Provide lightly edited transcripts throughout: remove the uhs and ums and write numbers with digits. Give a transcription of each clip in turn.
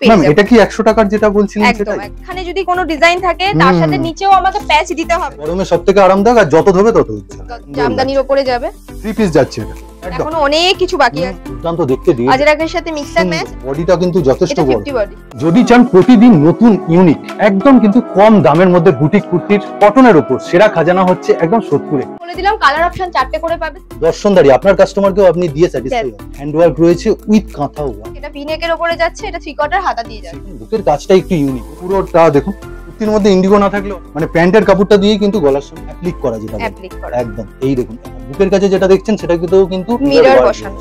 Ma'am এটা কি 100 টাকার যেটা বলছিলেন সেটাই? এখানে যদি কোনো ডিজাইন থাকে তার সাথে নিচেও আমাকে প্যাচ দিতে হবে। গরমে সবথেকে আরামদায়ক, আর যত ধোবে তত হচ্ছে জামদানির উপরে যাবে। 3 পিস যাচ্ছে এটা। এখনো অনেক কিছু বাকি আছে। দুর্দান্ত দেখতে দিয়ে আজরাকের সাথে মিক্স এন্ড ম্যাচ। বডিটা কিন্তু যথেষ্ট বড়। 50 বডি। যদি চান প্রতিদিন নতুন ইউনিক একদম কিন্তু কম দামের মধ্যে বুটিক কুর্তির কটনের উপর সেরা খাজানা হচ্ছে একদম 70 এ। বলে দিলাম কালার অপশন 4টে করে পাবে। দর্শনদারি আপনার কাস্টমারকেও আপনি দিয়ে স্যাটিসফাই হন। হ্যান্ড ওয়ার্ক রয়েছে উইথ কাঁথা ওয়ার্ক। এটা ভিনেকের উপরে যাচ্ছে, এটা 3/4 হাতা দিয়ে যাচ্ছে। বুকের কাজটা একটু ইউনিক। পুরোটা দেখুন কুর্তির মধ্যে ইন্ডিগো না থাকলেও মানে প্যান্টের কাপড়টা দিয়ে কিন্তু গলার সঙ্গে অ্যাপ্লিক করা যেটা অ্যাপ্লিক করা একদম এই দেখুন বুকের কাছে যেটা দেখছেন সেটা কিন্তু মিরর বসানো।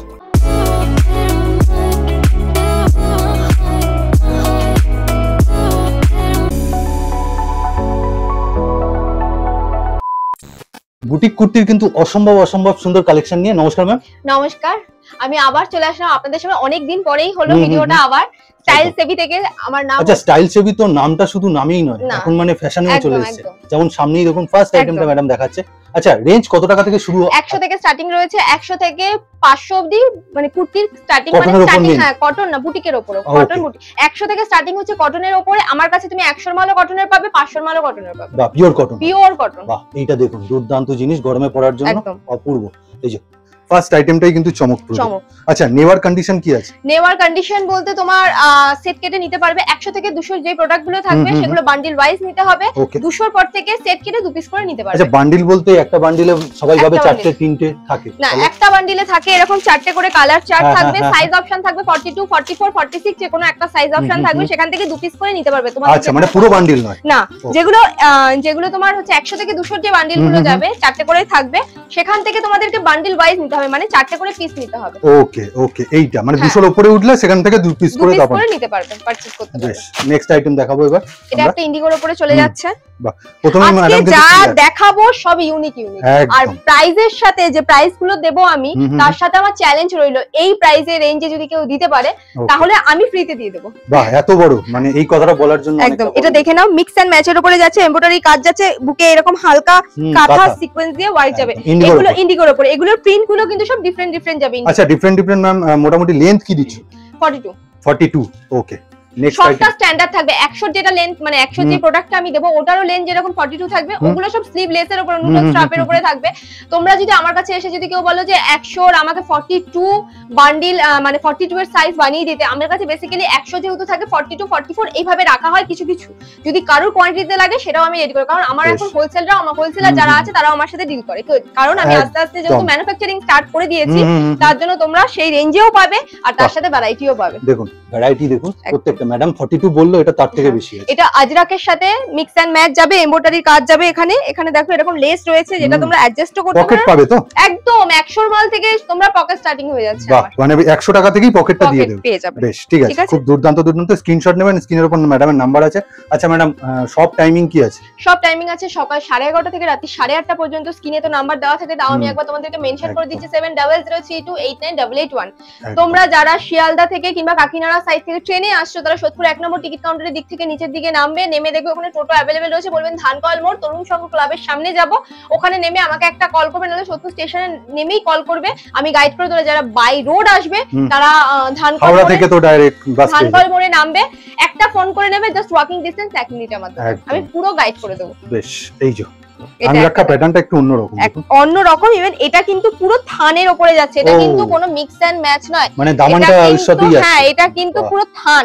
বুটিক কুর্তির কিন্তু অসম্ভব সুন্দর কালেকশন নিয়ে। নমস্কার ম্যাম। নমস্কার, আমি আবার চলে আসলাম আপনাদের সামনে। অনেক দিন পরেই হলো ভিডিওটা আবার। স্টাইল সেবি থেকে আমার নাম। আচ্ছা স্টাইল সেবি তো নামটা শুধু নামেই নয়, এখন মানে ফ্যাশনেও চলে এসেছে। যেমন সামনেই দেখুন ফার্স্ট আইটেমটা ম্যাডাম দেখাচ্ছে। আচ্ছা রেঞ্জ কত টাকা থেকে শুরু? 100 থেকে স্টার্টিং রয়েছে, 100 থেকে 500 অবধি মানে কুর্তির স্টার্টিং মানে স্টার্টিং। হ্যাঁ কটন না, বুটিকের উপরে কটন বুটিক। 100 থেকে স্টার্টিং হচ্ছে কটনের উপরে। আমার কাছে তুমি 100 এর মালও কটনের পাবে, 500 এর মালও কটনের পাবে। বাহ পিওর কটন। Pure cotton. বাহ এইটা দেখুন দুর্দান্ত জিনিস, গরমে পরার জন্য অপূর্ব। এই যে ফার্স্ট আইটেমটাই কিন্তু চমকপ্রদ। আচ্ছা নেওয়ার কন্ডিশন কি আছে? নেওয়ার কন্ডিশন বলতে তোমার সেট কেটে নিতে পারবে। 100 থেকে 200 যে প্রোডাক্ট গুলো থাকবে সেগুলো বান্ডিল ওয়াইজ নিতে হবে। 200 পর থেকে সেট কেটে 2 পিস করে নিতে পারবে। আচ্ছা বান্ডিল বলতে একটা বান্ডিলে সবাই ভাবে 4টে 3টে থাকে না, একটা বান্ডিলে থাকে এরকম 4টে করে কালার চার্ট থাকবে। সাইজ অপশন থাকবে 42, 44, 46 যে কোনো একটা সাইজ অপশন থাকবে। সেখান থেকে 2 পিস করে নিতে পারবে তোমার। আচ্ছা মানে পুরো বান্ডিল নয় না, যেগুলো তোমার হচ্ছে 100 থেকে 200 যে বান্ডিল গুলো যাবে 4টে করে থাকবে, সেখান থেকে তোমাদেরকে বান্ডিল ওয়াইজ নিতে হবে, মানে 4টে করে পিস নিতে হবে। ওকে এইটা মানে 200 এর উপরে উঠলে সেখান থেকে 2 পিস করে তারপর নিতে পারবেন, পারচেজ করতে পারবেন। নেক্সট আইটেম দেখাবো এবার। এটা একটা ইন্ডিগোর উপরে চলে যাচ্ছে। বাহ প্রথমে ম্যাডাম যা দেখাবো সব ইউনিক। আর প্রাইজের সাথে যে প্রাইস গুলো দেবো আমি, তার সাথে আমার চ্যালেঞ্জ রইলো এই প্রাইজের রেঞ্জে যদি কেউ দিতে পারে তাহলে আমি ফ্রিতে দিয়ে দেবো। বাহ এত বড়, মানে এই কথাটা বলার জন্য একদম। এটা দেখে নাও, মিক্স এন্ড ম্যাচের উপরে যাচ্ছে, এমব্রয়ডারি কাজ যাচ্ছে, বুকে এরকম হালকা কাঁথা সিকোয়েন্স দিয়ে ওয়ার্ক যাবে। এগুলো ইন্ডিগোর উপরে, এগুলোর প্রিন্ট গুলো কিন্তু সব ডিফারেন্ট যাবে। আচ্ছা ডিফারেন্ট ম্যাম মোটামুটি লেন্থ কি দিচ্ছ? 42। ওকে সবটা স্ট্যান্ডার্ড থাকবে। 100 যেটা লেন্থ মানে 100 যে প্রোডাক্টটা আমি দেবো ওটারও লেন্থ যেরকম 42 থাকবে, ওগুলো সব স্লিভলেস এর উপর নুডল স্ট্রাপের উপরে থাকবে। তোমরা যদি আমার কাছে এসে যদি কেউ বলো যে 100 এর আমাকে 42 বান্ডিল মানে 42 এর সাইজ বানিয়ে দিতে, আমার কাছে বেসিক্যালি 100 যেহেতু থাকে 42, 44 এইভাবে রাখা হয় কিছু কিছু। যদি কারোর কোয়ান্টিটিতে লাগে সেটাও আমি রেডি করি, কারণ আমার এখন হোলসেলার যারা আছে তারাও আমার সাথে ডিল করে। কারণ আমি আস্তে আস্তে যেহেতু ম্যানুফ্যাকচারিং স্টার্ট করে দিয়েছি, তার জন্য তোমরা সেই রেঞ্জেও পাবে আর তার সাথে ভ্যারাইটিও পাবে। দেখুন ভ্যারাইটি দেখুন প্রত্যেকটা। ম্যাডাম 42 বললো, এটা তার থেকে বেশি আছে। এটা আজরাকের সাথে মিক্স এন্ড ম্যাচ যাবে, এমব্রয়ডারির কাজ যাবে। এখানে দেখো এরকম লেস রয়েছে যেটা তোমরা অ্যাডজাস্টও করতে পারো। পকেট পাবে তো একদম 100 এর মাল থেকে তোমরা পকেট স্টার্টিং হয়ে যাচ্ছে। বাহ মানে 100 টাকা থেকেই পকেটটা দিয়ে দেবে। বেশ ঠিক আছে, খুব দুর্দান্ত স্ক্রিনশট নেবেন, স্ক্রিনের উপর ম্যাডামের নাম্বার আছে। আচ্ছা ম্যাডাম সব টাইমিং কি আছে? সব টাইমিং আছে সকাল 11:30 থেকে রাত 8:30 পর্যন্ত। স্ক্রিনে তো নাম্বার দেওয়া থাকে, তাও আমি একবার তোমাদেরকে মেনশন করে দিচ্ছি 700328988881। তোমরা যারা শিয়ালদা থেকে কিংবা কাকিনাড়া সাইড থেকে ট্রেনে আসছো তারা সোদপুর 1 নম্বর টিকিট কাউন্টারের দিক থেকে নিচের দিকে নামবে, নেমে দেখবে ওখানে টোটো অ্যাভেলেবেল রয়েছে, বলবেন ধানকল মোড় তরুণ সংঘ ক্লাবের সামনে যাব, ওখানে নেমে আমাকে একটা কল করবে, নাহলে সোদপুর স্টেশনে নেমেই কল করবে, আমি গাইড করে দেবো। যারা বাই রোড আসবে তারা ধানকল থেকে তো ডাইরেক্ট বাস ধানকল মোড়ে নামবে, একটা ফোন করে নেবে, জাস্ট ওয়াকিং ডিসটেন্স 1 মিনিটের মধ্যে আমি পুরো গাইড করে দেবো। বেশ এই যে আমি একটা প্যাটার্নটা একটু অন্যরকম ইভেন এটা কিন্তু পুরো থানের উপরে যাচ্ছে, এটা কিন্তু কোনো মিক্স এন্ড ম্যাচ নয়, মানে দামানটা ওর সাথেই আছে। হ্যাঁ এটা কিন্তু পুরো থান,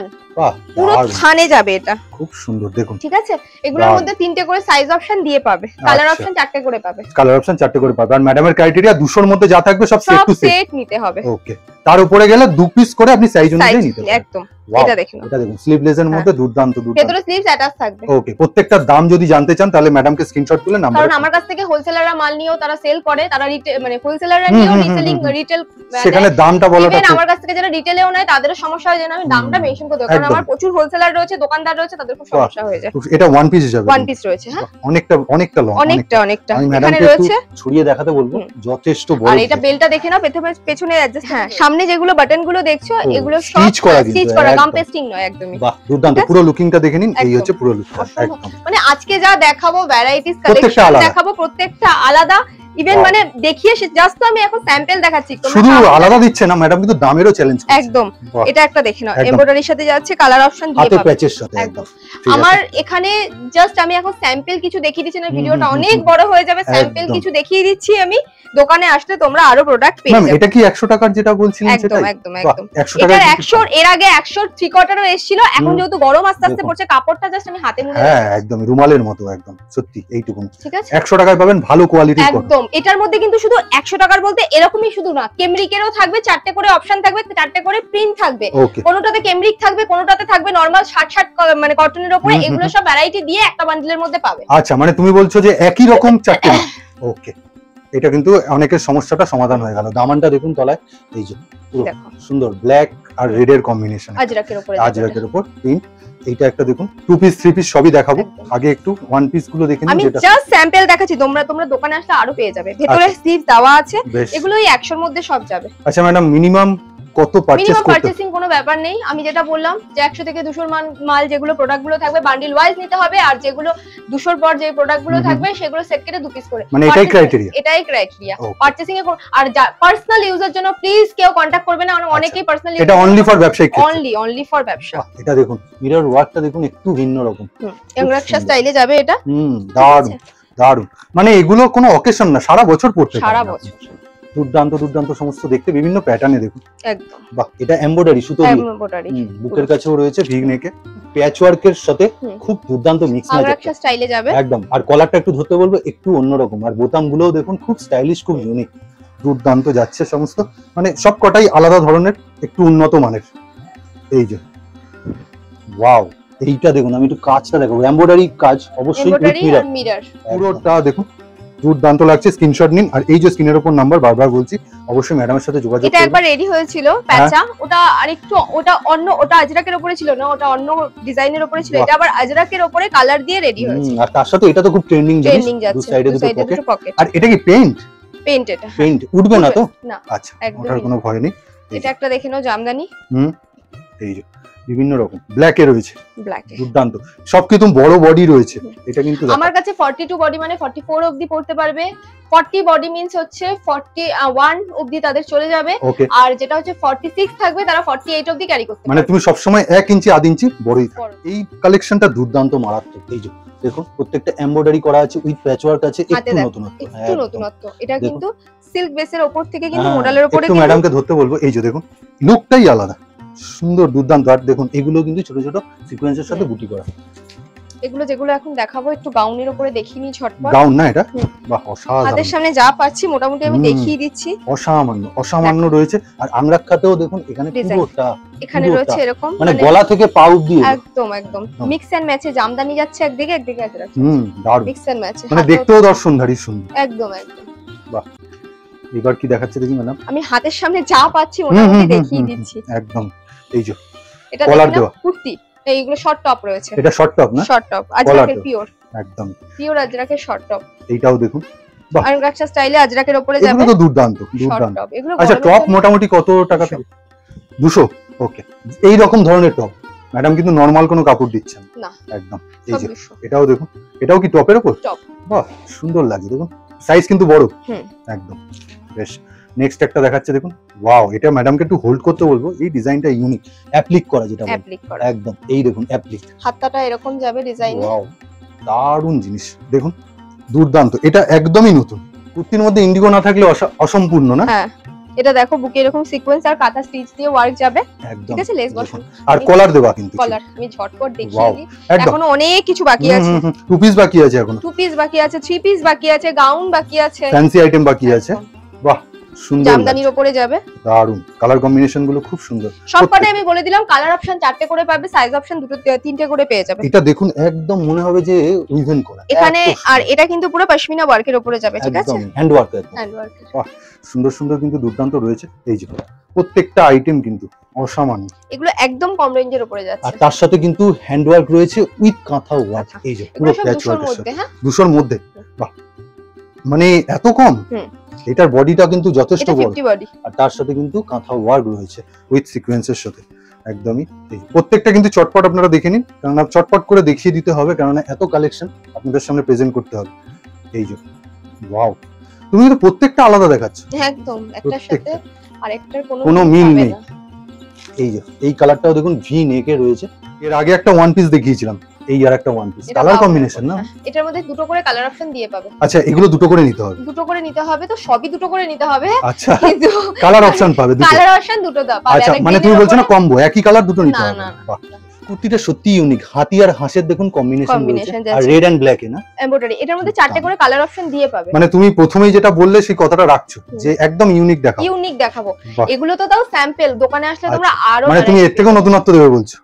পুরো থানে যাবে। এটা খুব সুন্দর দেখুন, ঠিক আছে। এগুলোর মধ্যে 3টে করে সাইজ অপশন দিয়ে পাবে, কালার অপশন 4টে করে পাবে, আর ম্যাডামের ক্রাইটেরিয়া 200 এর মধ্যে যা থাকবে সব সেট টু সেট নিতে হবে। ওকে তার উপরে গেলে 2 পিস করে আপনি সাইজ অনুযায়ী নিতে পারবেন। একদম। এটা দেখুন স্লিভলেসের মধ্যে দুর্দান্ত ভেতরে স্লিভস অ্যাটাচ থাকবে। ওকে প্রত্যেকটার দাম যদি জানতে চান তাহলে ম্যাডামকে স্ক্রিনশট তুলে নাম্বার, কারণ আমার কাছ থেকে হোলসেলাররা মাল নিয়েও তারা সেল করে, তারা মানে হোলসেলাররা নিয়েও রিটেল সেখানে দামটা বলাটা, আমার কাছ থেকে যারা রিটেলেও নেয় তাদেরও সমস্যা হয়, যেন আমি দামটা মেনশন করে দেব, কারণ আমার প্রচুর হোলসেলার রয়েছে, দোকানদার রয়েছে, তাদের খুব সমস্যা হয়ে যায়। এটা ওয়ান পিস হিসাবে ওয়ান পিস রয়েছে। হ্যাঁ অনেকটা লং, অনেকটা এখানে রয়েছে, ছড়িয়ে দেখাতে বলবো যথেষ্ট বড়। আর এটা বেলটা দেখে নাও, পেছনে অ্যাডজাস্ট। হ্যাঁ সামনে যেগুলো বাটন গুলো দেখছো এগুলো সব স্টিচ করা, গাম পেস্টিং নয় একদমই। বাহ দুর্দান্ত, পুরো লুকিংটা দেখে নিন, এই হচ্ছে পুরো লুকটা একদম। মানে আজকে যা দেখাবো ভ্যারাইটিস কালেকশন দেখাবো, প্রত্যেকটা আলাদা। ইভেন মানে দেখিয়ে জাস্ট তো আমি এখন স্যাম্পল দেখাচ্ছি, শুধু আলাদা দিচ্ছে না ম্যাডাম, কিন্তু দামেরও চ্যালেঞ্জ করছে একদম। এটা একটা দেখে নাও, এমব্রয়ডারির সাথে যাচ্ছে, কালার অপশন দিয়ে হাতে প্যাচের সাথে একদম। আমার এখানে জাস্ট আমি এখন স্যাম্পল কিছু দেখিয়ে দিচ্ছি না, ভিডিওটা অনেক বড় হয়ে যাবে, স্যাম্পল কিছু দেখিয়ে দিচ্ছি আমি। দোকানে আসলে তোমরা আরো প্রোডাক্ট পেয়ে যাবে। এটা কি 100 টাকার যেটা বলছিলেন সেটাই? একদম একদম 100 টাকা। এটা 100 এর আগে 100 3 কোয়ার্টারও এসেছিল, এখন যেহেতু গরম আস্তে আস্তে পড়ছে, কাপড়টা জাস্ট আমি হাতে মুড়ে হ্যাঁ একদম রুমালের মতো একদম সত্যি এইটুকুন। ঠিক আছে 100 টাকায় পাবেন ভালো কোয়ালিটির কটন। একদম। এটার মধ্যে কিন্তু শুধু 100 টাকার বলতে এরকমই শুধু না, কেমব্রিকেরও থাকবে, 4টে করে অপশন থাকবে, 4টে করে প্রিন্ট থাকবে, কোনোটাতে কেমব্রিক থাকবে, কোনোটাতে থাকবে নরমাল 60 মানে কটনের উপরে, এগুলো সব ভ্যারাইটি দিয়ে একটা বান্ডেলের মধ্যে পাবে। আচ্ছা মানে তুমি বলছো যে একই রকম 4টে? ওকে, এটা কিন্তু অনেকের সমস্যাটা সমাধান হয়ে গেল। দামানটা দেখুন তলায় এই যে পুরো সুন্দর ব্ল্যাক আর রেড এর কম্বিনেশন, আজরাকের উপর প্রিন্ট। এইটা একটা দেখুন 2 পিস 3 পিস সবই দেখাবো, আগে একটু 1 পিস গুলো দেখে নিন। আমি জাস্ট স্যাম্পল দেখাচ্ছি, তোমরা দোকানে আসলে আরো পেয়ে যাবে। ভেতরে স্লিভ দেওয়া আছে, এগুলোই 100 এর মধ্যে সব যাবে। আচ্ছা ম্যাডাম মিনিমাম কত পারচেজ করতে? পারচেসিং কোনো ব্যাপার নেই, আমি যেটা বললাম যে 100 থেকে 200 মাল যেগুলো প্রোডাক্ট গুলো থাকবে বান্ডিল ওয়াইজ নিতে হবে, আর যেগুলো 200 পর যে প্রোডাক্ট গুলো থাকবে সেগুলো সেট কেটে 2 পিস করে, মানে এটাই ক্রাইটেরিয়া পারচেসিং এ। আর পার্সোনাল ইউজের জন্য প্লিজ কেউ কন্টাক্ট করবে না, অনেকেই পার্সোনাল ইউজ, এটা অনলি ফর ব্যবসায়িক ক্ষেত্রে, অনলি ফর ব্যবসা। এটা দেখুন মিরর ওয়ার্কটা দেখুন একটু ভিন্ন রকম, এংরাকশা স্টাইলে যাবে এটা। দারুণ দারুণ, মানে এগুলো কোনো অকেশন না, সারা বছর পড়তে পারবে, সারা বছর। দুর্দান্ত দুর্দান্ত সমস্ত দেখতে বিভিন্ন প্যাটার্নে দেখুন একদম। বাহ, এটা এমব্রয়ডারি সুতো দিয়ে, এমব্রয়ডারি বুকের কাছেও রয়েছে ভিগ নেকে, প্যাচ ওয়ার্কের সাথে খুব দুর্দান্ত মিক্স ম্যাচ, একটা স্টাইলে যাবে একদম। আর কলারটা একটু ধরতে বলবো একটু অন্যরকম, আর বোতামগুলোও দেখুন খুব স্টাইলিশ, খুব ইউনিক, দুর্দান্ত যাচ্ছে সমস্ত, মানে সব কটাই আলাদা ধরনের, একটু উন্নত মানের। এই যে ওয়াও, এইটা দেখুন, আমি একটু কাজটা দেখাবো, এমব্রয়ডারি কাজ অবশ্যই, মিরর পুরোটা দেখুন দুর্দান্ত লাগছে। স্ক্রিনশট নিন, আর এই যে স্ক্রিনের উপর নাম্বার বারবার বলছি, অবশ্যই ম্যাডামের সাথে যোগাযোগ করুন। এটা একবার রেডি হয়েছিল প্যাচা, ওটা আরেকটু, ওটা অন্য, ওটা আজরাকের উপরে ছিল না, ওটা অন্য ডিজাইনের উপরে ছিল, এটা আবার আজরাকের উপরে কালার দিয়ে রেডি হয়েছে। আর তার সাথে এটা তো খুব ট্রেন্ডিং জিনিস, দু সাইডে দুটো পকেট। আর এটা কি পেইন্ট? এটা পেইন্ট উঠবে না তো? না, আচ্ছা ওটার কোনো ভয় নেই। এটা একটা দেখে নাও জামদানি, এই যে বিভিন্ন রকম ব্ল্যাকে রয়েছে, দুর্দান্ত, সব কিন্তু বড় বডি রয়েছে। এটা কিন্তু আমার কাছে 42 বডি মানে 44 অবধি পড়তে পারবে, 40 বডি মিন্স হচ্ছে 41 অবধি তাদের চলে যাবে, আর যেটা হচ্ছে 46 থাকবে তারা 48 অবধি ক্যারি করতে পারবে। মানে তুমি সব সময় 1 ইঞ্চি আধ ইঞ্চি বড়ই থাকবে। এই কালেকশনটা দুর্দান্ত মারাত্মক। এই যে দেখো প্রত্যেকটা এমব্রয়ডারি করা আছে, উইথ প্যাচওয়ার্ক আছে, একটু নতুনত্ব, একটু নতুনত্ব। এটা কিন্তু সিল্ক বেসের উপর থেকে কিন্তু মডেলের উপরে, একটু ম্যাডামকে ধরতে বলবো। এই যে দেখুন লুকটাই আলাদা, সুন্দর দুর্দান্ত। আর দেখুন এগুলো কিন্তু ছোট ছোট সিকোয়েন্সের সাথে বুটি করা, এগুলো যেগুলো এখন দেখাবো একটু গাউনের উপরে দেখিয়ে নি ঝটপট। গাউন না এটা? বাহ, অসাধারণ। হাতের সামনে যা পাচ্ছি মোটামুটি আমি দেখিয়ে দিচ্ছি, অসামান্য অসামান্য রয়েছে। আর আংরাক্ষাতেও দেখুন এখানে পুরোটা, এখানে রয়েছে এরকম, মানে গলা থেকে পা অবধি একদম একদম মিক্স এন্ড ম্যাচে জামদানি যাচ্ছে একদিকে, একদিকে আজরাক, দারুণ মিক্স এন্ড ম্যাচে, মানে দেখতেও দর্শনধারী সুন্দর, একদম একদম। বাহ, এবার কি দেখাচ্ছে দেখি ম্যাডাম? আমি হাতের সামনে যা পাচ্ছি মোটামুটি দেখিয়ে দিচ্ছি একদম। এই যে এটা কলার দেওয়া কুর্তি, এইগুলো শর্ট টপ রয়েছে, এটা শর্ট টপ না? শর্ট টপ আজরাকের পিওর, একদম পিওর আজরাকের শর্ট টপ। এইটাও দেখুন, বাহ, আংরাক্ষা স্টাইলে আজরাকের উপরে যাবে, এগুলো তো দুর্দান্ত দুর্দান্ত। আচ্ছা টপ মোটামুটি কত টাকা থেকে? 200। ওকে, এই রকম ধরনের টপ ম্যাডাম কিন্তু নরমাল কোনো কাপড় দিচ্ছেন না একদম। এই যে এটাও দেখুন, এটাও কি টপের উপর? টপ, বাহ সুন্দর লাগে দেখুন, সাইজ কিন্তু বড় একদম। বেশ, নেক্সট একটা দেখাচ্ছে দেখুন, ওয়াও, এটা ম্যাডামকে একটু হোল্ড করতে বলবো, এই ডিজাইনটা ইউনিক, অ্যাপ্লিক করা যেটা বলে একদম। এই দেখুন অ্যাপ্লিক, হাতটা এরকম যাবে ডিজাইনে, ওয়াও দারুণ জিনিস দেখুন, দুর্দান্ত। এটা একদমই নতুন, কুর্তির মধ্যে ইন্ডিগো না থাকলে অসম্পূর্ণ না? হ্যাঁ, এটা দেখো বুকে এরকম সিকোয়েন্স আর কাঁথা স্টিচ দিয়ে ওয়ার্ক যাবে, ঠিক আছে, লেস বসানো আর কলার দেওয়া, কিন্তু কলার আমি ঝটপট দেখিয়ে দিই। এখনো অনেক কিছু বাকি আছে, 2 পিস বাকি আছে, এখনো 2 পিস বাকি আছে, 3 পিস বাকি আছে, গাউন বাকি আছে, ফ্যান্সি আইটেম বাকি আছে। বাহ, সুন্দর, জামদানির উপরে যাবে, দারুন। কালার কম্বিনেশন গুলো খুব সুন্দর। সবকটা আমি বলে দিলাম, কালার অপশন 4টে করে পাবে, সাইজ অপশন 2-3টে করে পেয়ে যাবে। এটা দেখুন একদম মনে হবে যে উইভেন করা এখানে, আর এটা কিন্তু পুরো পশমিনা ওয়ার্কের উপরে যাবে, ঠিক আছে, হ্যান্ড ওয়ার্ক একদম, হ্যান্ড ওয়ার্ক। বাহ, সুন্দর সুন্দর কিন্তু দুর্দান্ত রয়েছে। এই যে প্রত্যেকটা আইটেম কিন্তু অসামান্য, এগুলো একদম কম রেঞ্জের উপরে যাচ্ছে, আর তার সাথে কিন্তু হ্যান্ড ওয়ার্ক রয়েছে উইথ কাঁথা ওয়ার্ক। এই যে পুরো প্যাচ ওয়ার্কের সাথে 200 মধ্যে, বাহ, মানে এত কম। এটার বডিটা কিন্তু যথেষ্ট বড়, আর তার সাথে কিন্তু কাঁথা ওয়ার্ক রয়েছে উইথ সিকোয়েন্সের সাথে একদমই। প্রত্যেকটা কিন্তু চটপট আপনারা দেখে নিন, কারণ চটপট করে দেখিয়ে দিতে হবে, কারণ এত কালেকশন আপনাদের সামনে প্রেজেন্ট করতে হবে। এই যে ওয়াও, তুমি তো প্রত্যেকটা আলাদা দেখাচ্ছ, একদম একটার সাথে আরেকটার কোনো মিল নেই। এই যে এই কালারটাও দেখুন ভি নেকে রয়েছে। এর আগে একটা ওয়ান পিস দেখিয়েছিলাম, এই আর একটা ওয়ান পিস কালার কম্বিনেশন না, এটার মধ্যে দুটো করে কালার অপশন দিয়ে পাবে। আচ্ছা এগুলো দুটো করে নিতে হবে? দুটো করে নিতে হবে, তো সবই দুটো করে নিতে হবে। আচ্ছা কালার অপশন পাবে দুটো? কালার অপশন দুটো দাও পাবে। আচ্ছা মানে তুমি বলছো না কম্বো একই কালার দুটো নিতে হবে? বাহ, কুর্তিটা সত্যি ইউনিক, হাতি আর হাঁসের দেখুন কম্বিনেশন রয়েছে, আর রেড এন্ড ব্ল্যাক এ না এমব্রয়ডারি। এটার মধ্যে চারটে করে কালার অপশন দিয়ে পাবে। মানে তুমি প্রথমেই যেটা বললে সেই কথাটা রাখছো যে একদম ইউনিক দেখাবো। ইউনিক দেখাবো, এগুলো তো তাও স্যাম্পল, দোকানে আসলে তোমরা আরো মানে তুমি এর থেকেও নতুনত্ব দেবে বলছো?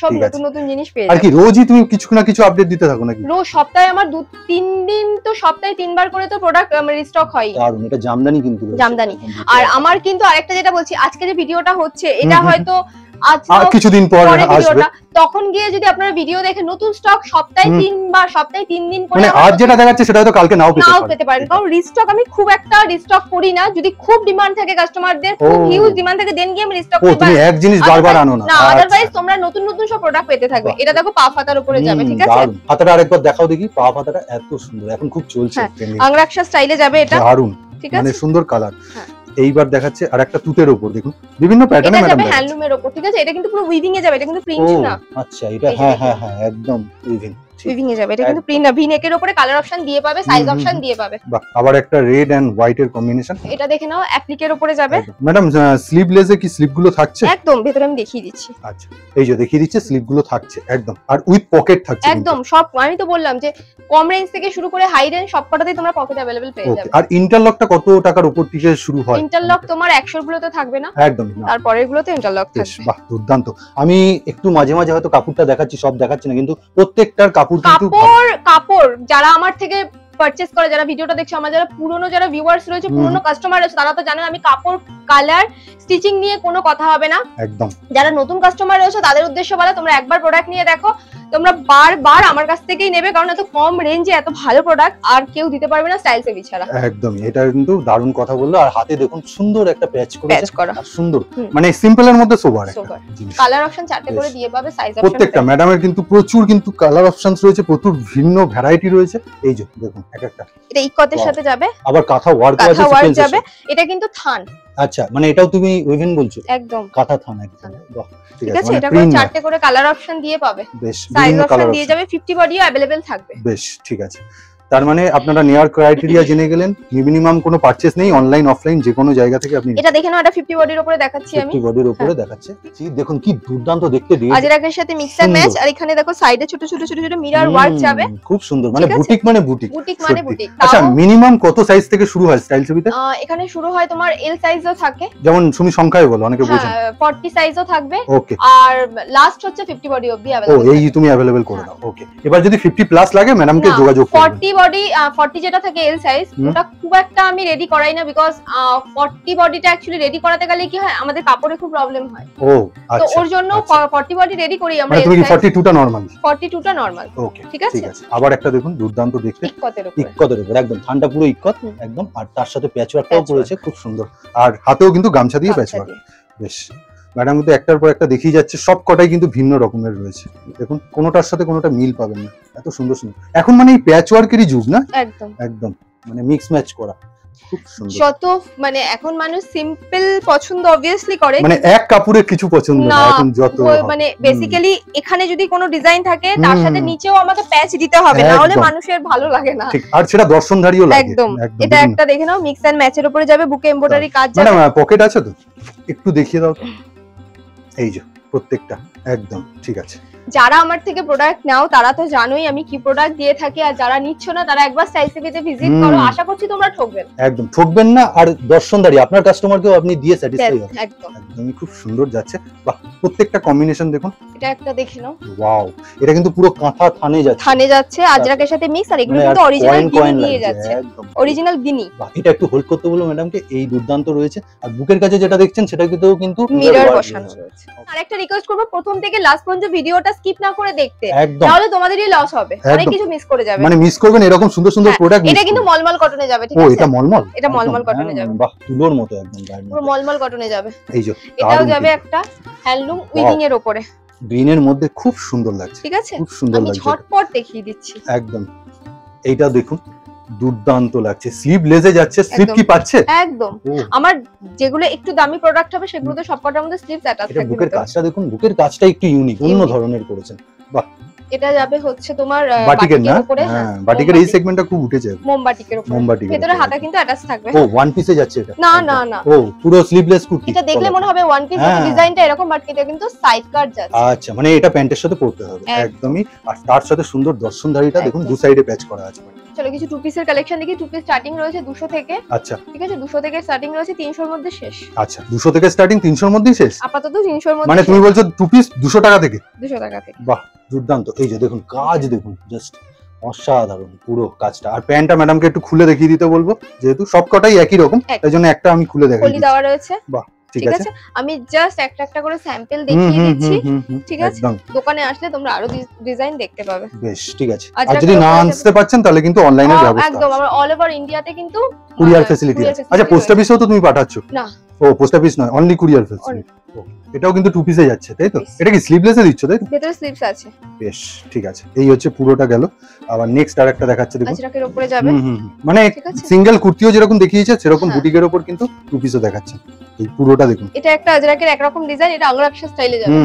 সব নতুন নতুন জিনিস পেয়ে যাবে। আর কি রোজই তুমি কিছু না কিছু আপডেট দিতে থাকো নাকি? রোজ সপ্তাহে আমার 2-3 দিন, তো সপ্তাহে 3 বার করে তো প্রোডাক্ট রিস্টক হয়। দারুণ, এটা জামদানি কিন্তু জামদানি। আর আমার কিন্তু আরেকটা যেটা বলছি, আজকে যে ভিডিওটা হচ্ছে এটা হয়তো আজ কিছুদিন পর আসবে, তখন গিয়ে যদি আপনারা ভিডিও দেখে নতুন স্টক সপ্তাহে 3 বার, সপ্তাহে 3 দিন করে, মানে আজ যেটা দেখাচ্ছে সেটা হয়তো কালকে নাও পেতে পারেন। কারণ রিস্টক আমি খুব একটা রিস্টক করি না, যদি খুব ডিমান্ড থাকে কাস্টমারদের, খুব হিউজ ডিমান্ড থাকে, দেন গিয়ে আমি রিস্টক করি। তুমি এক জিনিস বারবার আনো না, আদারওয়াইজ তোমরা নতুন নতুন সব প্রোডাক্ট পেতে থাকবে। এটা দেখো পা ফাতার উপরে যাবে, ঠিক আছে? হাতাটা আরেকবার দেখাও দেখি, পা ফাতাটা এত সুন্দর, এখন খুব চলছে আংরাকশা স্টাইলে যাবে এটা, দারুণ, ঠিক আছে? মানে সুন্দর কালার। এইবার দেখাচ্ছে আর একটা তুতের উপর, দেখুন বিভিন্ন প্যাটার্নে ম্যাডাম যাবে হ্যান্ডলুমের উপর, ঠিক আছে? এটা কিন্তু পুরো উইভিং এ যাবে, এটা কিন্তু প্রিন্ট না। আচ্ছা এটা হ্যাঁ হ্যাঁ হ্যাঁ একদম উইভিং, উইভিং এ যাবে, এটা কিন্তু প্রিন্ট না। ভি নেকের উপরে কালার অপশন দিয়ে পাবে, সাইজ অপশন দিয়ে পাবে। বাহ, আবার একটা রেড এন্ড হোয়াইট এর কম্বিনেশন। এটা দেখে নাও, অ্যাপ্লিকের উপরে যাবে। ম্যাডাম স্লিভলেসে কি স্লিপ গুলো থাকছে? একদম ভেতরে আমি দেখিয়ে দিচ্ছি। আচ্ছা এই যে দেখিয়ে দিচ্ছে, স্লিপ গুলো থাকছে একদম, আর উইথ পকেট থাকছে একদম। সব আমি তো বললাম যে কম রেঞ্জ থেকে শুরু করে হাই রেঞ্জ সবকটাতেই তোমরা পকেট अवेलेबल পেয়ে যাবে। আর ইন্টারলকটা কত টাকার উপর থেকে শুরু হয়? ইন্টারলক তোমার 100 গুলোতে থাকবে না, একদম, তারপরের গুলোতে ইন্টারলক থাকবে। বাহ দুর্দান্ত। আমি একটু মাঝে মাঝে হয়তো কাপড়টা দেখাচ্ছি, সব দেখাচ্ছি না, কিন্তু প্রত্যেকটার কাপড় কিন্তু কাপড় যারা আমার থেকে পারচেজ করে, যারা ভিডিওটা দেখছে, আমার যারা পুরনো যারা ভিউয়ার্স রয়েছে, পুরনো কাস্টমার রয়েছে, তারা তো জানেন আমি কাপড়, কালার, স্টিচিং নিয়ে কোনো কথা হবে না একদম। যারা নতুন কাস্টমার রয়েছে তাদের উদ্দেশ্য বলা, তোমরা একবার প্রোডাক্ট নিয়ে দেখো, তোমরা বারবার আমার কাছ থেকেই নেবে, কারণ এত কম রেঞ্জে এত ভালো প্রোডাক্ট আর কেউ দিতে পারবে না স্টাইল সেভি ছাড়া। একদম, এটা কিন্তু দারুণ কথা বললো। আর হাতে দেখুন সুন্দর একটা প্যাচ করা, সুন্দর, মানে সিম্পলের মধ্যে সোবার। কালার অপশন চারটে করে দিয়ে পাবে, সাইজ অপশন প্রত্যেকটা ম্যাডামের কিন্তু প্রচুর কিন্তু কালার অপশনস রয়েছে, প্রচুর ভিন্ন ভ্যারাইটি রয়েছে। এই যে দেখুন এক একটা, এটা ইকতের সাথে যাবে, আবার কাঁথা ওয়ার্ক আছে, সিকোয়েন্স যাবে। এটা কিন্তু থান। আচ্ছা মানে এটাও তুমি উইভিং বলছো? একদম কাঁথা থান একদম। বাহ ঠিক আছে, এটা করে চারটে করে কালার অপশন দিয়ে পাবে, বেশ, সাইজ অপশন দিয়ে যাবে, 50 বডিও अवेलेबल থাকবে। বেশ ঠিক আছে। তার মানে আপনারা নেয়ার ক্রাইটেরিয়া জেনে গেলেন, মিনিমাম কোনো পারচেজ নেই, অনলাইন অফলাইন যে কোনো জায়গা থেকে আপনি। এটা দেখে নাও, এটা 50 বডির উপরে দেখাচ্ছি আমি, 50 বডির উপরে দেখাচ্ছে। দেখুন কি দুর্দান্ত দেখতে দিয়েছে, আজরাকের সাথে মিক্স এন্ড ম্যাচ। আর এখানে দেখো সাইডে ছোট ছোট ছোট ছোট মিরর ওয়ার্ক যাবে, খুব সুন্দর, মানে বুটিক মানে বুটিক, বুটিক মানে বুটিক। আচ্ছা মিনিমাম কত সাইজ থেকে শুরু হয় স্টাইল ছবিতে? এখানে শুরু হয় তোমার এল সাইজও থাকে, যেমন তুমি সংখ্যায় বলো, অনেকে বোঝেন। 40 সাইজও থাকবে, ওকে। আর লাস্ট হচ্ছে 50 বডি অবধি अवेलेबल। ও এই তুমি अवेलेबल করে দাও, ওকে। এবার যদি 50 প্লাস লাগে ম্যাডামকে যোগাযোগ করুন। 40 বডি 40 যেটা থাকে এল সাইজ, ওটা খুব একটা আমি রেডি করাই না, বিকজ 40 বডিটা অ্যাকচুয়ালি রেডি করাতে গেলে কি হয়, আমাদের কাপড়ে খুব প্রবলেম হয়। ও আচ্ছা, তো ওর জন্য 40 বডি রেডি করি আমরা। তুমি কি 42টা নরমাল? 42টা নরমাল, ওকে ঠিক আছে। আবার একটা দেখুন দুর্দান্ত দেখতে, ইক্কতের উপর একদম, ঠান্ডা পুরো ইক্কত একদম, আর তার সাথে প্যাচওয়ার্কটাও করেছে খুব সুন্দর, আর হাতেও কিন্তু গামছা দিয়ে প্যাচওয়ার্ক। বেশ, ম্যাডাম কিন্তু একটার পর একটা দেখিয়ে যাচ্ছে, সব কটাই কিন্তু ভিন্ন রকমের রয়েছে। দেখুন কোনোটার সাথে কোনোটা মিল পাবেন না, এত সুন্দর সুন্দর। এখন মানে এই প্যাচওয়ার্কেরই যুগ না? একদম একদম, মানে মিক্স ম্যাচ করা খুব সুন্দর। যত মানে এখন মানুষ সিম্পল পছন্দ অবভিয়াসলি করে, মানে এক কাপড়ে কিছু পছন্দ না এখন, যত মানে বেসিক্যালি এখানে যদি কোনো ডিজাইন থাকে তার সাথে নিচেও আমাকে প্যাচ দিতে হবে, না হলে মানুষের ভালো লাগে না। ঠিক, আর সেটা দর্শনধারীও লাগে একদম। এটা একটা দেখে নাও, মিক্স এন্ড ম্যাচের উপরে যাবে, বুকে এমব্রয়ডারি কাজ যাবে। ম্যাডাম পকেট আছে তো, একটু দেখিয়ে দাও তো। এই যে প্রত্যেকটা একদম ঠিক আছে। যারা আমার থেকে প্রোডাক্ট নাও তারা তো জানোই আমি কি প্রোডাক্ট দিয়ে থাকি, আর যারা নিচ্ছ না তারা একবার স্টাইল সেভিতে ভিজিট করো, আশা করছি তোমরা ঠকবেন একদম, ঠকবেন না। আর দর্শনধারী আপনার কাস্টমারকেও আপনি দিয়ে স্যাটিসফাই হবেন। একদম একদমই খুব সুন্দর যাচ্ছে। বাহ, প্রত্যেকটা কম্বিনেশন দেখুন। এটা একটা দেখে নাও, ওয়াও, এটা কিন্তু পুরো কাঁথা থানে যাচ্ছে, আজরাকের সাথে মিক্স, আর এগুলো কিন্তু অরিজিনাল বিনি দিয়ে যাচ্ছে, অরিজিনাল বিনি। বাহ, এটা একটু হোল্ড করতে বলো ম্যাডামকে, এই দুর্দান্ত রয়েছে। আর বুকের কাছে যেটা দেখছেন সেটা কিন্তু মিরর বসানো রয়েছে। আর একটা রিকোয়েস্ট করব, প্রথম থেকে লাস্ট পর্যন্ত ভিডিওটা স্কিপ না করে দেখতে, তাহলে তোমাদেরই লস হবে, অনেক কিছু মিস করে যাবে। মানে মিস করবেন এরকম সুন্দর সুন্দর প্রোডাক্ট। এটা কিন্তু মলমল কটনে যাবে, ঠিক আছে? ও এটা মলমল, এটা মলমল কটনে যাবে। বাহ, তুলোর মতো একদম, পুরো মলমল কটনে যাবে। এই যে এটাও যাবে একটা হ্যান্ডলুম উইভিং এর উপরে, গ্রিনের মধ্যে খুব সুন্দর লাগছে, ঠিক আছে? খুব সুন্দর লাগছে, আমি ঝটপট দেখিয়ে দিচ্ছি একদম। এইটা দেখুন, দুর্দান্ত লাগছে, স্লিভ লেসে যাচ্ছে, স্লিভ কি পাচ্ছে একদম। আমার যেগুলো একটু দামি প্রোডাক্ট হবে সেগুলো তো সবকটার মধ্যে স্লিভস অ্যাটাচ থাকবে। বুকের কাজটা দেখুন, বুকের কাজটা একটু ইউনিক, অন্য ধরনের করেছেন। বাহ, এটা যাবে হচ্ছে তোমার বাটিকের উপরে। হ্যাঁ, বাটিকের এই সেগমেন্টটা খুব উঠেছে, মোমবাটিকের উপরে। ভেতরে হাতা কিন্তু অ্যাটাচ থাকবে। ও ওয়ান পিসে যাচ্ছে এটা? না না না, ও পুরো স্লিভলেস কুর্তি। এটা দেখলে মনে হবে ওয়ান পিস, ডিজাইনটা এরকম, বাট এটা কিন্তু সাইড কাট যাচ্ছে। আচ্ছা, মানে এটা প্যান্টের সাথে পরতে হবে একদমই। আর তার সাথে সুন্দর দর্শনধারীটা দেখুন, দু সাইডে প্যাচ করা আছে। চলো কিছু টু পিসের কালেকশন দেখি। টু পিস স্টার্টিং রয়েছে 200 থেকে। আচ্ছা, ঠিক আছে, 200 থেকে স্টার্টিং রয়েছে, 300 এর মধ্যে শেষ। আচ্ছা, 200 থেকে স্টার্টিং, 300 এর মধ্যেই শেষ আপাতত। 300 এর মধ্যে মানে তুমি বলছো টু পিস 200 টাকা থেকে? 200 টাকা থেকে। বাহ, দুর্দান্ত। এই যে দেখুন কাজ দেখুন, জাস্ট অসাধারণ পুরো কাজটা। আর প্যান্টটা ম্যাডামকে একটু খুলে দেখিয়ে দিতে বলবো, যেহেতু সবকটাই একই রকম, তাই জন্য একটা আমি খুলে দেখাই। কলি দেওয়া রয়েছে। বাহ, ঠিক আছে। আমি জাস্ট একটা একটা করে স্যাম্পল দেখিয়ে দিচ্ছি, ঠিক আছে? দোকানে আসলে তোমরা আরো ডিজাইন দেখতে পাবে। বেশ, ঠিক আছে। আর যদি না আসতে পারছেন তাহলে কিন্তু অনলাইনে ব্যবস্থা আছে। একদম, আমরা অল ওভার ইন্ডিয়াতে কিন্তু কুরিয়ার ফ্যাসিলিটি আছে। আচ্ছা, পোস্ট অফিসেও তো তুমি পাঠাচ্ছ? না, ও পোস্ট অফিস নয়, অনলি কুরিয়ার ফ্যাসিলিটি। এটাও কিন্তু টু পিসে যাচ্ছে, তাই তো? এটা কি স্লিভলেসে দিচ্ছ, তাই তো? ভেতরে স্লিভস আছে। বেশ, ঠিক আছে। এই হচ্ছে পুরোটা গেল। আবার নেক্সট আরেকটা দেখাচ্ছে দেখুন, আজরাকের উপরে যাবে। মানে সিঙ্গেল কুর্তিও যেরকম দেখিয়েছে সেরকম বুটিকের উপর কিন্তু টু পিসও দেখাচ্ছে। এই পুরোটা দেখুন, এটা একটা আজরাকের একরকম ডিজাইন, এটা আংরাকশা স্টাইলে যাবে।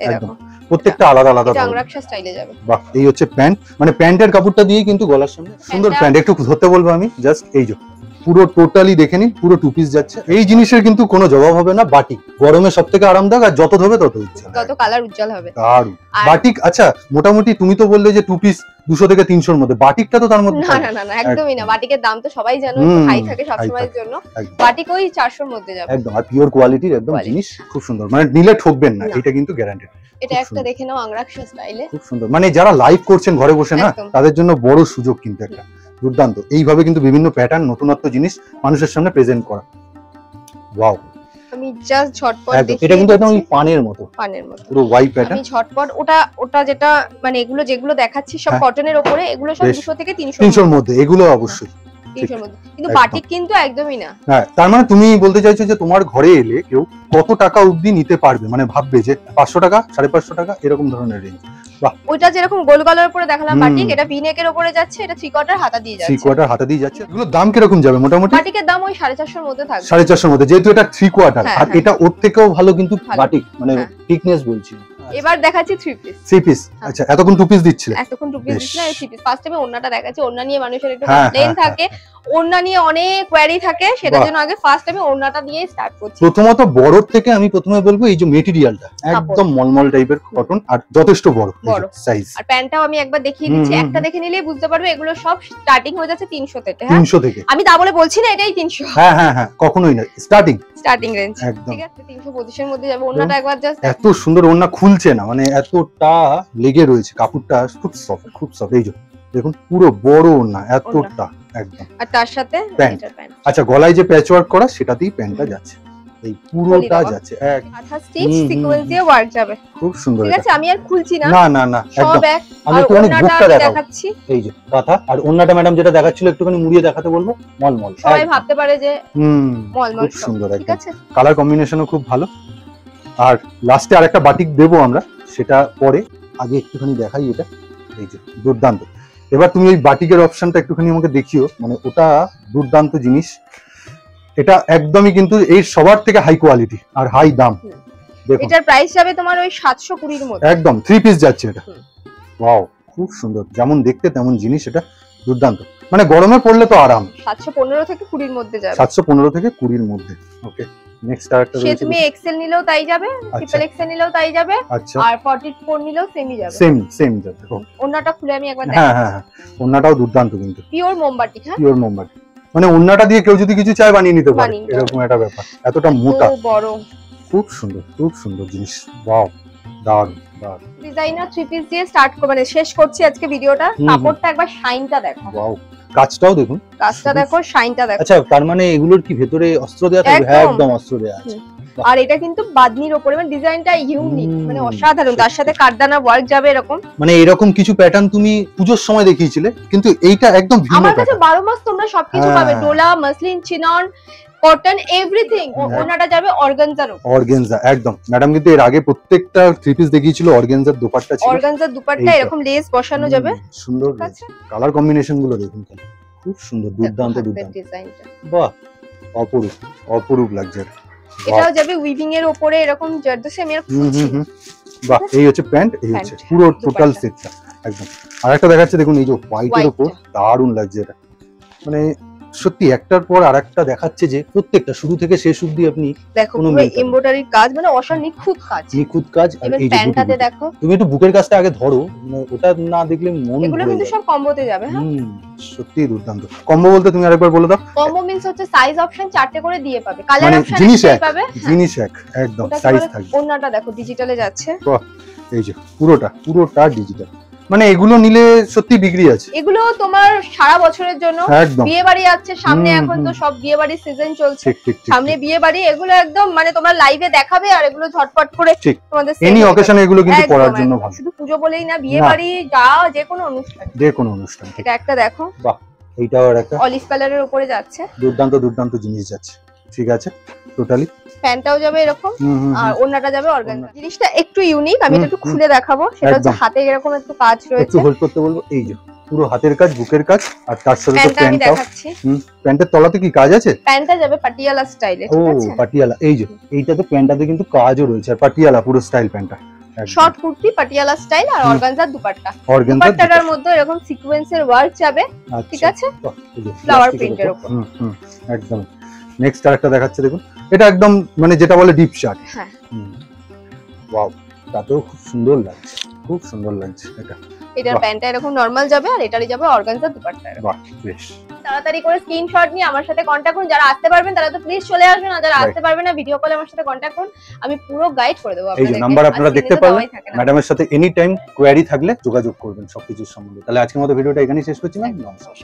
একদম প্রত্যেকটা আলাদা আলাদা এটা আংরাকশা স্টাইলে যাবে। বাহ, এই হচ্ছে প্যান্ট, মানে প্যান্টের কাপড়টা দিয়ে কিন্তু গলার সামনে সুন্দর প্যান্ট। একটু ধরতে বলবো আমি, জাস্ট এই যে পুরো টোটালি দেখে নিন, পুরো টু পিস যাচ্ছে। এই জিনিসের কিন্তু কোনো জবাব হবে না। বাটিক গরমে সবথেকে আরামদায়ক, আর যত ধরবে তত উজ্জ্বল, তত কালার উজ্জ্বল হবে। দারুণ বাটিক। আচ্ছা, মোটামুটি তুমি তো বললে যে টু পিস 200 থেকে 300 এর মধ্যে, বাটিকটা তো তার মধ্যে? না না না, একদমই না। বাটিকের দাম তো সবাই জানো, হাই থাকে সব সময়ের জন্য। বাটিক ওই 400 এর মধ্যে যাবে একদম। আর পিওর কোয়ালিটির একদম জিনিস, খুব সুন্দর, মানে নিলে ঠকবেন না, এটা কিন্তু গ্যারান্টেড। এটা একটা দেখে নাও আংরাকশা স্টাইলে, খুব সুন্দর। মানে যারা লাইভ করছেন ঘরে বসে না, তাদের জন্য বড় সুযোগ কিন্তু একটা। দুর্দান্ত। এইভাবে কিন্তু বিভিন্ন প্যাটার্ন, নতুনত্ব জিনিস মানুষের সামনে প্রেজেন্ট করা। ওয়াও, আমি জাস্ট ঝটপট দেখি। এটা কিন্তু একদম পানের মতো, পুরো ওয়াই প্যাটার্ন। আমি ঝটপট ওটা যেটা মানে এগুলো যেগুলো দেখাচ্ছি সব কটনের উপরে, এগুলো সব 200 থেকে 300 এর মধ্যে। এগুলো অবশ্যই 300 এর মধ্যে, কিন্তু বাটিক কিন্তু একদমই না। হ্যাঁ, তার মানে তুমি বলতে চাইছো যে তোমার ঘরে এলে কেউ কত টাকা অবধি নিতে পারবে, মানে ভাববে যে 500 টাকা 550 টাকা এরকম ধরনের রেঞ্জ। বাহ, ওইটা যেরকম গোল গলার উপরে দেখালাম বাটিক, এটা ভি নেকের উপরে যাচ্ছে, এটা 3 কোয়ার্টার হাতা দিয়ে যাচ্ছে। 3 কোয়ার্টার হাতা দিয়ে যাচ্ছে। এগুলোর দাম কি রকম যাবে মোটামুটি? বাটিকের দাম ওই 450 এর মধ্যে থাকবে। 450 এর মধ্যে, যেহেতু এটা 3 কোয়ার্টার। আর এটা ওর থেকেও ভালো কিন্তু বাটিক, মানে থিকনেস বলছি। এবার দেখাচ্ছি 3 পিস। 3 পিস। আচ্ছা, এতক্ষণ 2 পিস দিচ্ছিলে? এতক্ষণ 2 পিস দিচ্ছিলাম, এই 3 পিস। ফার্স্ট টাইমে ওন্নাটা দেখাচ্ছি। ওন্না নিয়ে মানুষের একটু কমপ্লেইন থাকে, ওন্না নিয়ে অনেক কোয়ারি থাকে, সেটার জন্য আগে ফার্স্ট টাইমে ওন্নাটা দিয়ে স্টার্ট করছি। প্রথমত বড়র থেকে আমি প্রথমে বলবো এই যে মেটেরিয়ালটা একদম মলমল টাইপের কটন, আর যথেষ্ট বড় সাইজ। আর প্যান্টটাও আমি একবার দেখিয়ে দিচ্ছি, একটা দেখে নিলেই বুঝতে পারবে। এগুলো সব স্টার্টিং হয়ে যাচ্ছে 300 থেকে। 300 থেকে। আমি তা বলে বলছি না এটাই 300। হ্যাঁ হ্যাঁ হ্যাঁ, কখনোই না, স্টার্টিং রেঞ্জ। ঠিক আছে, 325 এর মধ্যে যাবে। ওন্নাটা একবার জাস্ট এত সুন্দর, ওন্না খুলছে না, মানে এতটা লেগে রয়েছে, কাপড়টা খুব সফট, খুব সফট। এই যে দেখুন পুরো বড় ওন্না, এতটা একদম। আর তার সাথে এটা প্যান্ট। আচ্ছা, গলায় যে প্যাচ ওয়ার্ক করা সেটাতেই প্যান্টটা যাচ্ছে, এই পুরোটা যাচ্ছে। এক আধা স্টিচ সিকোয়েন্স দিয়ে ওয়ার্ক যাবে, খুব সুন্দর। ঠিক আছে, আমি আর খুলছি না। না না না, একদম। আমি একটুখানি বুকটা দেখাচ্ছি। এই যে কাঁথা, আর ওন্নাটা ম্যাডাম যেটা দেখাচ্ছিল একটুখানি মুড়িয়ে দেখাতে বলবো। মলমল, সবাই ভাবতে পারে যে মলমল। খুব সুন্দর, ঠিক আছে। কালার কম্বিনেশনও খুব ভালো। আর লাস্টে আরেকটা বাটিক দেবো আমরা, সেটা পরে। আগে একটুখানি দেখাই এটা। এই যে দুর্দান্ত। এবার তুমি এই বাটিকের অপশনটা একটুখানি আমাকে দেখিও, মানে ওটা দুর্দান্ত জিনিস। এটা একদমই কিন্তু এই সবার থেকে হাই কোয়ালিটি আর হাই দাম। দেখো এটার প্রাইস যাবে তোমার ওই 720 এর মধ্যে, একদম 3 পিস যাচ্ছে এটা। ওয়াও, খুব সুন্দর, যেমন দেখতে তেমন জিনিস। এটা দুর্দান্ত, মানে গরমে পড়লে তো আরাম। 715 থেকে 20 এর মধ্যে যাবে। 715 থেকে 20 এর মধ্যে। ওকে, নেক্সট আরেকটা রয়েছে। তুমি এক্সেল নিলেও তাই যাবে, ট্রিপল এক্সেল নিলেও তাই যাবে। আচ্ছা, আর 44 নিলেও সেমই যাবে। সেম যাবে। ওন্নাটা খুলে আমি একবার দেখাই। হ্যাঁ হ্যাঁ হ্যাঁ, ওন্নাটাও দুর্দান্ত কিন্তু। পিওর মোমবাটি। হ্যাঁ, পিওর মোমবাটি, মানে ওন্নাটা দিয়ে কেউ যদি কিছু চায় বানিয়ে নিতে পারে, এরকম একটা ব্যাপার। এতটা মোটা, বড়, খুব সুন্দর জিনিস। ওয়াও, দারুণ দারুণ। ডিজাইনার 3 পিস দিয়ে স্টার্ট মানে শেষ করছি আজকে ভিডিওটা। কাপড়টা একবার শাইনটা দেখো। ওয়াও, কাজটাও দেখুন, কাজটা দেখো, শাইনটা দেখো। আচ্ছা, তার মানে এগুলোর কি ভেতরে অস্ত্র দেওয়া থাকবে? হ্যাঁ, একদম অস্ত্র দেওয়া আছে। আর এটা কিন্তু বাদনির উপরে, মানে ডিজাইনটা ইউনিক, মানে অসাধারণ। তার সাথে কাঠদানা ওয়ার্ক যাবে এরকম। মানে এরকম কিছু প্যাটার্ন তুমি পূজোর সময় দেখিয়েছিলে, কিন্তু এইটা একদম ভিন্ন। আমার কাছে 12 মাস তোমরা সবকিছু পাবে, Dola, muslin, chinon, cotton, everything. ওনাটা যাবে অর্গানজার উপর। অর্গানজা একদম। ম্যাডাম কিন্তু এর আগে প্রত্যেকটা 3 পিস দেখিয়েছিল, অর্গানজার দোপাট্টা ছিল। অর্গানজার দোপাট্টা এরকম লেস বসানো যাবে, সুন্দর। কালার কম্বিনেশন গুলো দেখুন, খুব সুন্দর, দুর্দান্ত দেখো দুর্দান্ত ডিজাইনটা, বাহ অপরূপ অপরূপ লাগছে। এটাও যাবে উইভিং এর উপরে এরকম জারদোসি আমি আর খুঁজছি। বাহ এই হচ্ছে প্যান্ট, এই হচ্ছে প্যান্ট, পুরো টোটাল দুপাট্টা। সেটটা একদম। আর একটা দেখাচ্ছে দেখুন, এই যে হোয়াইটের White উপর টা। দারুণ লাগছে এটা, মানে সত্যি একটার পর আরেকটা দেখাচ্ছে যে প্রত্যেকটা শুরু থেকে শেষ অবধি আপনি দেখো কোনো পুরো মিল পাবে না। এমব্রয়ডারির কাজ, মানে অসাধারণ নিখুঁত কাজ। নিখুঁত কাজ। আর এবার এই যে প্যান্টটাতে বুটি, দেখো, তুমি একটু বুকের কাজটা আগে ধরো, মানে ওটা না দেখলে মন এগুলো ভরে কিন্তু যায়। সব কম্বোতে যাবে। হ্যাঁ, সত্যি দুর্দান্ত। কম্বো বলতে তুমি আরেকবার বলে দাও। কম্বো মিন্স হচ্ছে সাইজ অপশন 4টে করে দিয়ে পাবে, কালার মানে অপশন জিনিস একটাই এক, পাবে। জিনিস এক একদম, ওটা কি সাইজ বলে, থাকবে। ওন্নাটা দেখো ডিজিটালে যাচ্ছে। এই যে পুরোটা ডিজিটাল, মানে এগুলো নিলে সত্যি বিক্রি আছে এগুলো তোমার সারা বছরের জন্য। একদম। বিয়ে বাড়ি আছে সামনে, হুম, এখন তো হুম। সব বিয়ে বাড়ির সিজন চলছে, ঠিক ঠিক ঠিক সামনে বিয়ে বাড়ি, এগুলো একদম মানে তোমরা লাইভে দেখাবে আর এগুলো ঝটপট করে ঠিক। তোমাদের এনি অকেশনে এগুলো কিন্তু একদম, পরার জন্য একদম। ভালো, শুধু পুজো বলেই না, বিয়ে না। বাড়ি যা যে কোনো অনুষ্ঠান। যে কোনো অনুষ্ঠান। এটা একটা দেখো, এইটাও আর একটা অলিভ কালারের উপরে যাচ্ছে, দুর্দান্ত দুর্দান্ত জিনিস যাচ্ছে। ঠিক আছে, টোটালি। প্যান্টটাও যাবে এরকম আর ওন্নাটা যাবে অর্গানজা। জিনিসটা একটু ইউনিক, আমি এটা একটু খুলে দেখাবো। সেটা হচ্ছে একদম। হাতে এরকম একটু কাজ একটু রয়েছে। হোল্ড করতে বলবো, এই যে পুরো হাতের কাজ, বুকের কাজ, আর তার সাথে তো প্যান্টটা আমি প্যান্টটাও। দেখাচ্ছি, প্যান্টের তলাতে কি কাজ আছে? প্যান্টটা যাবে পাটিয়ালা স্টাইলে, ও ঠিক আছে? পাটিয়ালা, এই যে এইটাতে প্যান্টটাতে কিন্তু কাজও রয়েছে, আর পাটিয়ালা পুরো স্টাইল প্যান্টটা শর্ট কুর্তি পাটিয়ালা স্টাইল আর অর্গানজার দুপাট্টা। অর্গানজা। দুপাট্টাটার মধ্যে এরকম সিকোয়েন্সের ওয়ার্ক যাবে, ঠিক আছে? ফ্লাওয়ার প্রিন্টের উপর। একদম। নেক্সট আরেকটা দেখাচ্ছে দেখুন, এটা একদম মানে যেটা বলে ডিপ শার্ট। হ্যাঁ, ওয়াও, তাতেও খুব সুন্দর লাগছে, খুব সুন্দর লাগছে এটা। এটার বাহ। প্যান্টটা এরকম নরমাল যাবে আর এটারই যাবে অর্গানজার দুপাট্টা। বাহ বেশ। তাড়াতাড়ি করে স্ক্রিনশট নিয়ে আমার সাথে কন্ট্যাক্ট করুন। যারা আসতে পারবেন তারা তো প্লিজ চলে আসবেন, আর যারা আসতে পারবেন না ভিডিও কলে আমার সাথে কন্ট্যাক্ট করুন, আমি পুরো গাইড করে দেবো এই যে আপনাদেরকে। নাম্বার আপনারা দেখতে পারলেন, থাকে না। ম্যাডামের সাথে এনি টাইম কোয়ারি থাকলে যোগাযোগ করবেন সবকিছুর সম্বন্ধে। তাহলে আজকের মতো ভিডিওটা এখানেই শেষ করছি ম্যাম, নমস্কার।